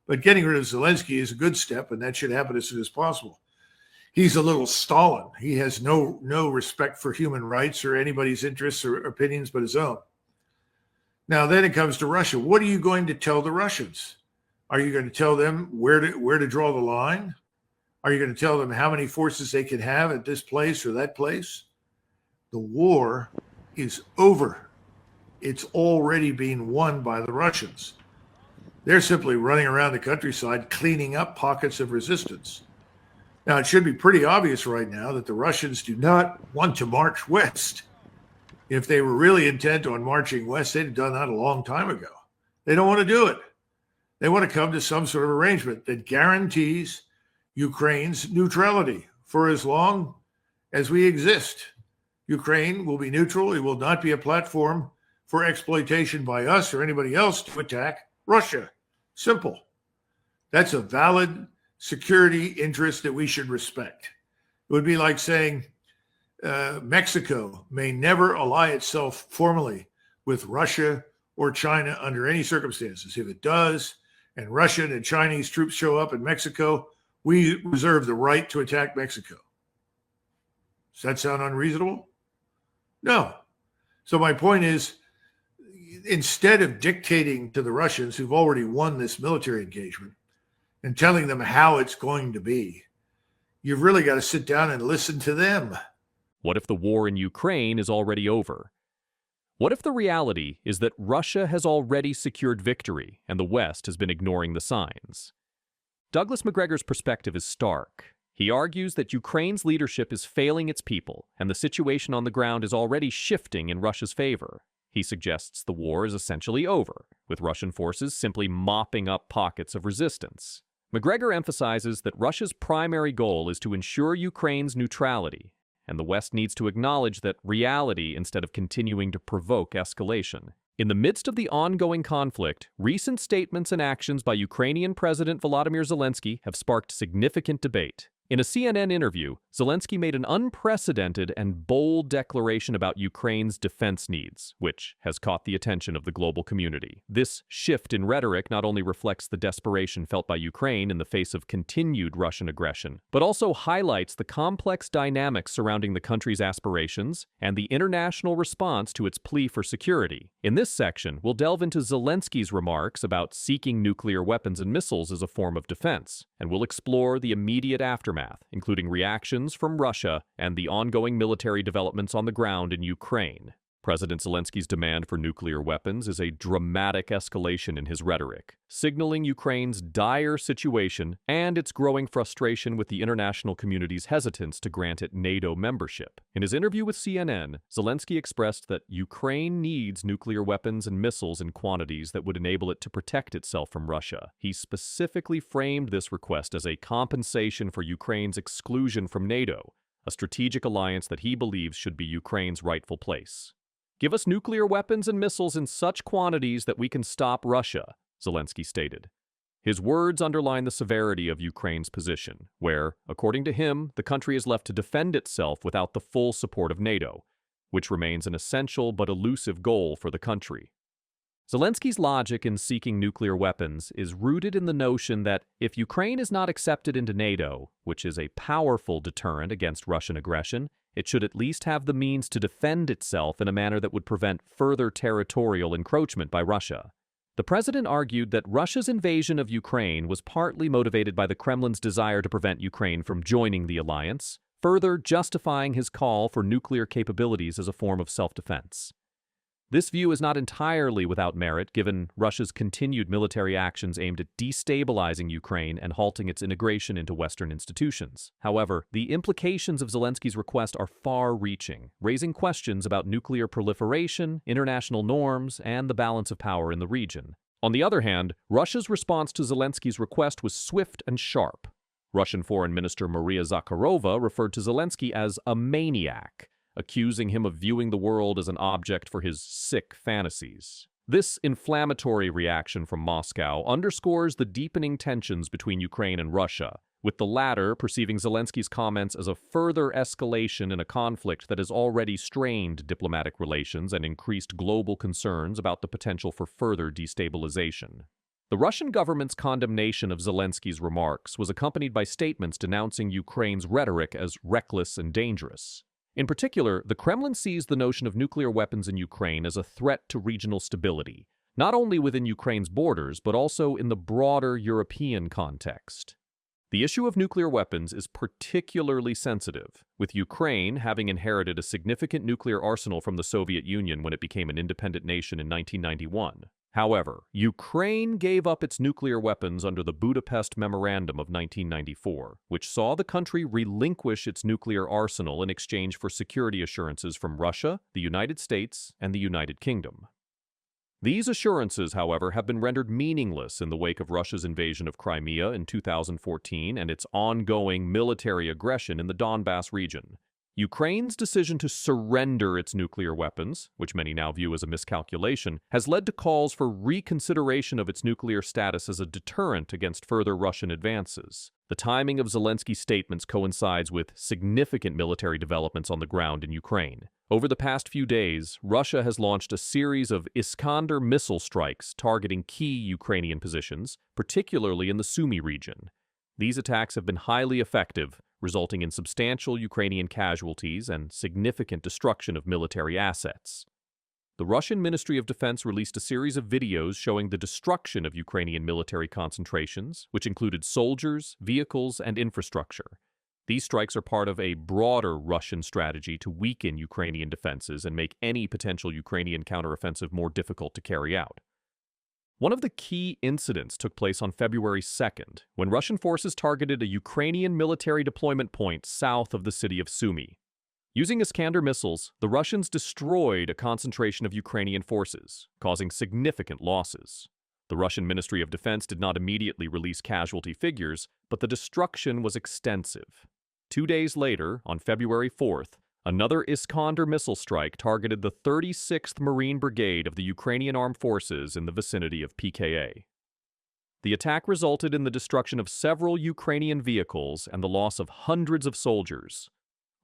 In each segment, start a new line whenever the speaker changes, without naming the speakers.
But getting rid of Zelensky is a good step, and that should happen as soon as possible. He's a little Stalin. He has no respect for human rights or anybody's interests or opinions but his own. Now, then it comes to Russia. What are you going to tell the Russians? Are you going to tell them where to draw the line? Are you going to tell them how many forces they can have at this place or that place? The war is over. It's already been won by the Russians. They're simply running around the countryside cleaning up pockets of resistance. Now, it should be pretty obvious right now that the Russians do not want to march west. If they were really intent on marching west, they'd have done that a long time ago. They don't want to do it. They want to come to some sort of arrangement that guarantees Ukraine's neutrality for as long as we exist. Ukraine will be neutral. It will not be a platform for exploitation by us or anybody else to attack Russia. Simple. That's a valid security interest that we should respect. It would be like saying Mexico may never ally itself formally with Russia or China under any circumstances. If it does, and Russian and Chinese troops show up in Mexico, we reserve the right to attack Mexico. Does that sound unreasonable? No. So my point is, instead of dictating to the Russians who've already won this military engagement and telling them how it's going to be, you've really got to sit down and listen to them.
What if the war in Ukraine is already over? What if the reality is that Russia has already secured victory and the West has been ignoring the signs? Douglas Macgregor's perspective is stark. He argues that Ukraine's leadership is failing its people and the situation on the ground is already shifting in Russia's favor. He suggests the war is essentially over, with Russian forces simply mopping up pockets of resistance. Macgregor emphasizes that Russia's primary goal is to ensure Ukraine's neutrality, and the West needs to acknowledge that reality instead of continuing to provoke escalation. In the midst of the ongoing conflict, recent statements and actions by Ukrainian President Volodymyr Zelensky have sparked significant debate. In a CNN interview, Zelensky made an unprecedented and bold declaration about Ukraine's defense needs, which has caught the attention of the global community. This shift in rhetoric not only reflects the desperation felt by Ukraine in the face of continued Russian aggression, but also highlights the complex dynamics surrounding the country's aspirations and the international response to its plea for security. In this section, we'll delve into Zelensky's remarks about seeking nuclear weapons and missiles as a form of defense, and we'll explore the immediate aftermath, including reactions from Russia and the ongoing military developments on the ground in Ukraine. President Zelensky's demand for nuclear weapons is a dramatic escalation in his rhetoric, signaling Ukraine's dire situation and its growing frustration with the international community's hesitance to grant it NATO membership. In his interview with CNN, Zelensky expressed that Ukraine needs nuclear weapons and missiles in quantities that would enable it to protect itself from Russia. He specifically framed this request as a compensation for Ukraine's exclusion from NATO, a strategic alliance that he believes should be Ukraine's rightful place. "Give us nuclear weapons and missiles in such quantities that we can stop Russia," Zelensky stated. His words underline the severity of Ukraine's position, where, according to him, the country is left to defend itself without the full support of NATO, which remains an essential but elusive goal for the country. Zelensky's logic in seeking nuclear weapons is rooted in the notion that if Ukraine is not accepted into NATO, which is a powerful deterrent against Russian aggression, it should at least have the means to defend itself in a manner that would prevent further territorial encroachment by Russia. The president argued that Russia's invasion of Ukraine was partly motivated by the Kremlin's desire to prevent Ukraine from joining the alliance, further justifying his call for nuclear capabilities as a form of self-defense. This view is not entirely without merit, given Russia's continued military actions aimed at destabilizing Ukraine and halting its integration into Western institutions. However, the implications of Zelensky's request are far-reaching, raising questions about nuclear proliferation, international norms, and the balance of power in the region. On the other hand, Russia's response to Zelensky's request was swift and sharp. Russian Foreign Minister Maria Zakharova referred to Zelensky as a maniac, accusing him of viewing the world as an object for his sick fantasies. This inflammatory reaction from Moscow underscores the deepening tensions between Ukraine and Russia, with the latter perceiving Zelensky's comments as a further escalation in a conflict that has already strained diplomatic relations and increased global concerns about the potential for further destabilization. The Russian government's condemnation of Zelensky's remarks was accompanied by statements denouncing Ukraine's rhetoric as reckless and dangerous. In particular, the Kremlin sees the notion of nuclear weapons in Ukraine as a threat to regional stability, not only within Ukraine's borders, but also in the broader European context. The issue of nuclear weapons is particularly sensitive, with Ukraine having inherited a significant nuclear arsenal from the Soviet Union when it became an independent nation in 1991. However, Ukraine gave up its nuclear weapons under the Budapest Memorandum of 1994, which saw the country relinquish its nuclear arsenal in exchange for security assurances from Russia, the United States, and the United Kingdom. These assurances, however, have been rendered meaningless in the wake of Russia's invasion of Crimea in 2014 and its ongoing military aggression in the Donbass region. Ukraine's decision to surrender its nuclear weapons, which many now view as a miscalculation, has led to calls for reconsideration of its nuclear status as a deterrent against further Russian advances. The timing of Zelensky's statements coincides with significant military developments on the ground in Ukraine. Over the past few days, Russia has launched a series of Iskander missile strikes targeting key Ukrainian positions, particularly in the Sumy region. These attacks have been highly effective, resulting in substantial Ukrainian casualties and significant destruction of military assets. The Russian Ministry of Defense released a series of videos showing the destruction of Ukrainian military concentrations, which included soldiers, vehicles, and infrastructure. These strikes are part of a broader Russian strategy to weaken Ukrainian defenses and make any potential Ukrainian counteroffensive more difficult to carry out. One of the key incidents took place on February 2nd, when Russian forces targeted a Ukrainian military deployment point south of the city of Sumy. Using Iskander missiles, the Russians destroyed a concentration of Ukrainian forces, causing significant losses. The Russian Ministry of Defense did not immediately release casualty figures, but the destruction was extensive. 2 days later, on February 4th, another Iskander missile strike targeted the 36th Marine Brigade of the Ukrainian Armed Forces in the vicinity of PKA. The attack resulted in the destruction of several Ukrainian vehicles and the loss of hundreds of soldiers.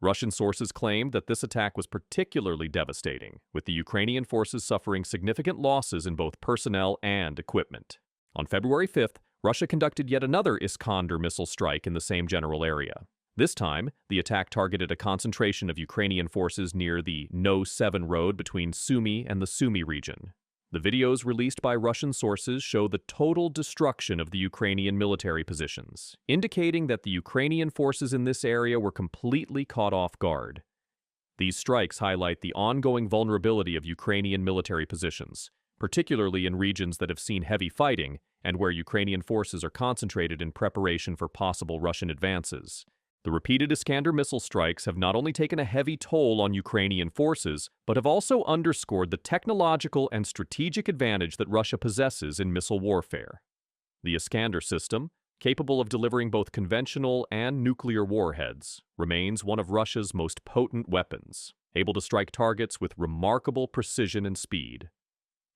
Russian sources claimed that this attack was particularly devastating, with the Ukrainian forces suffering significant losses in both personnel and equipment. On February 5th, Russia conducted yet another Iskander missile strike in the same general area. This time, the attack targeted a concentration of Ukrainian forces near the No 7 road between Sumy and the Sumy region. The videos released by Russian sources show the total destruction of the Ukrainian military positions, indicating that the Ukrainian forces in this area were completely caught off guard. These strikes highlight the ongoing vulnerability of Ukrainian military positions, particularly in regions that have seen heavy fighting and where Ukrainian forces are concentrated in preparation for possible Russian advances. The repeated Iskander missile strikes have not only taken a heavy toll on Ukrainian forces, but have also underscored the technological and strategic advantage that Russia possesses in missile warfare. The Iskander system, capable of delivering both conventional and nuclear warheads, remains one of Russia's most potent weapons, able to strike targets with remarkable precision and speed.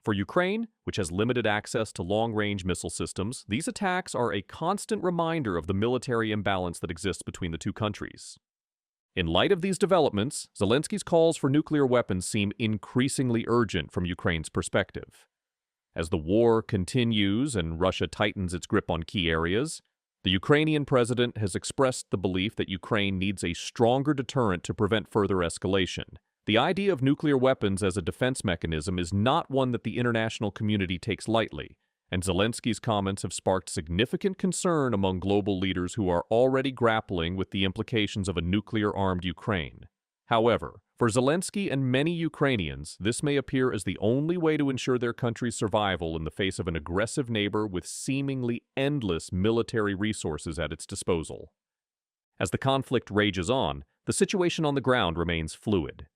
For Ukraine, which has limited access to long-range missile systems, these attacks are a constant reminder of the military imbalance that exists between the two countries. In light of these developments, Zelensky's calls for nuclear weapons seem increasingly urgent from Ukraine's perspective. As the war continues and Russia tightens its grip on key areas, the Ukrainian president has expressed the belief that Ukraine needs a stronger deterrent to prevent further escalation. The idea of nuclear weapons as a defense mechanism is not one that the international community takes lightly, and Zelensky's comments have sparked significant concern among global leaders who are already grappling with the implications of a nuclear-armed Ukraine. However, for Zelensky and many Ukrainians, this may appear as the only way to ensure their country's survival in the face of an aggressive neighbor with seemingly endless military resources at its disposal. As the conflict rages on, the situation on the ground remains fluid.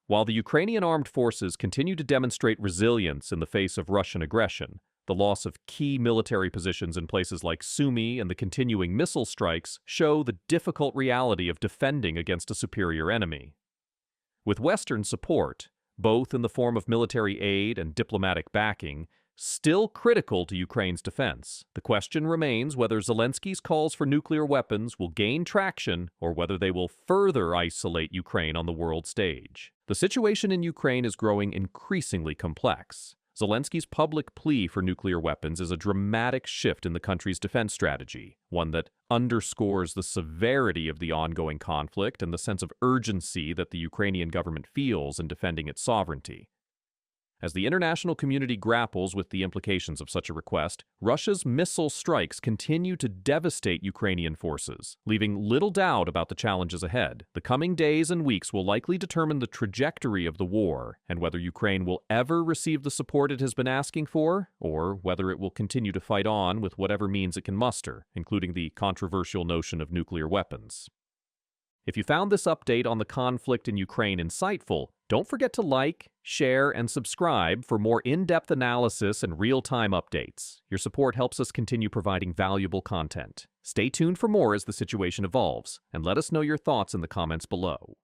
While the Ukrainian armed forces continue to demonstrate resilience in the face of Russian aggression, the loss of key military positions in places like Sumy and the continuing missile strikes show the difficult reality of defending against a superior enemy. With Western support, both in the form of military aid and diplomatic backing, still critical to Ukraine's defense, the question remains whether Zelensky's calls for nuclear weapons will gain traction or whether they will further isolate Ukraine on the world stage. The situation in Ukraine is growing increasingly complex. Zelensky's public plea for nuclear weapons is a dramatic shift in the country's defense strategy, one that underscores the severity of the ongoing conflict and the sense of urgency that the Ukrainian government feels in defending its sovereignty. As the international community grapples with the implications of such a request, Russia's missile strikes continue to devastate Ukrainian forces, leaving little doubt about the challenges ahead. The coming days and weeks will likely determine the trajectory of the war and whether Ukraine will ever receive the support it has been asking for, or whether it will continue to fight on with whatever means it can muster, including the controversial notion of nuclear weapons. If you found this update on the conflict in Ukraine insightful, don't forget to like, share, and subscribe for more in-depth analysis and real-time updates. Your support helps us continue providing valuable content. Stay tuned for more as the situation evolves, and let us know your thoughts in the comments below.